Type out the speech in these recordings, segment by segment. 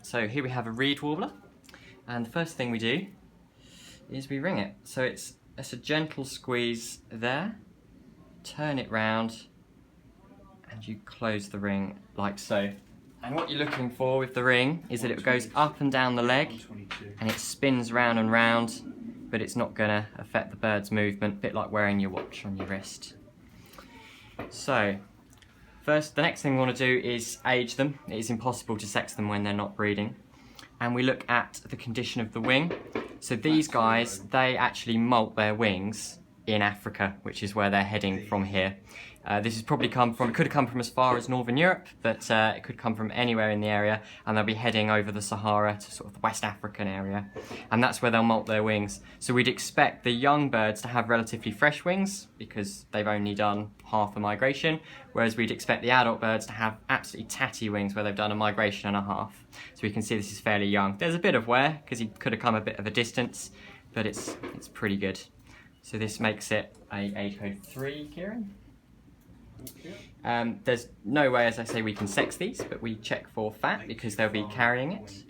So here we have a reed warbler, and the first thing we do is we ring it. So it's a gentle squeeze there, turn it round, and you close the ring like so. And what you're looking for with the ring is that it goes up and down the leg, and it spins round and round, but it's not going to affect the bird's movement, a bit like wearing your watch on your wrist. So, first, the next thing we want to do is age them. It is impossible to sex them when they're not breeding. And we look at the condition of the wing. So these guys, they actually molt their wings in Africa, which is where they're heading from here. This has probably could have come from as far as Northern Europe, but it could come from anywhere in the area, and they'll be heading over the Sahara to sort of the West African area, and that's where they'll molt their wings. So we'd expect the young birds to have relatively fresh wings because they've only done half a migration, whereas we'd expect the adult birds to have absolutely tatty wings where they've done a migration and a half. So we can see this is fairly young. There's a bit of wear because he could have come a bit of a distance, but it's pretty good. So this makes it a age code 3, Kieran. There's no way, as I say, we can sex these, but we check for fat because they'll be carrying it.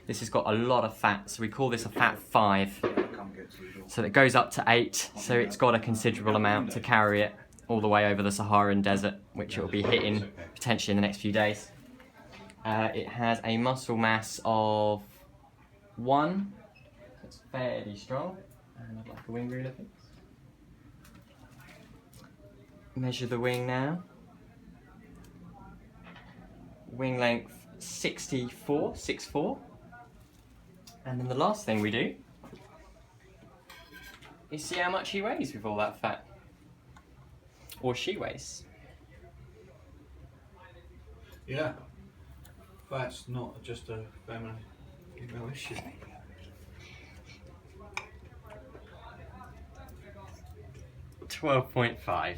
This has got a lot of fat, so we call this a fat 5. So it goes up to 8, so it's got a considerable amount to carry it all the way over the Saharan desert, which it will be hitting potentially in the next few days. It has a muscle mass of 1. It's fairly strong, and I'd like a wing ruler, please. Measure the wing now. Wing length 6'4", and then the last thing we do is see how much he weighs with all that fat, or she weighs. Yeah, fat's not just a female issue. 12.5.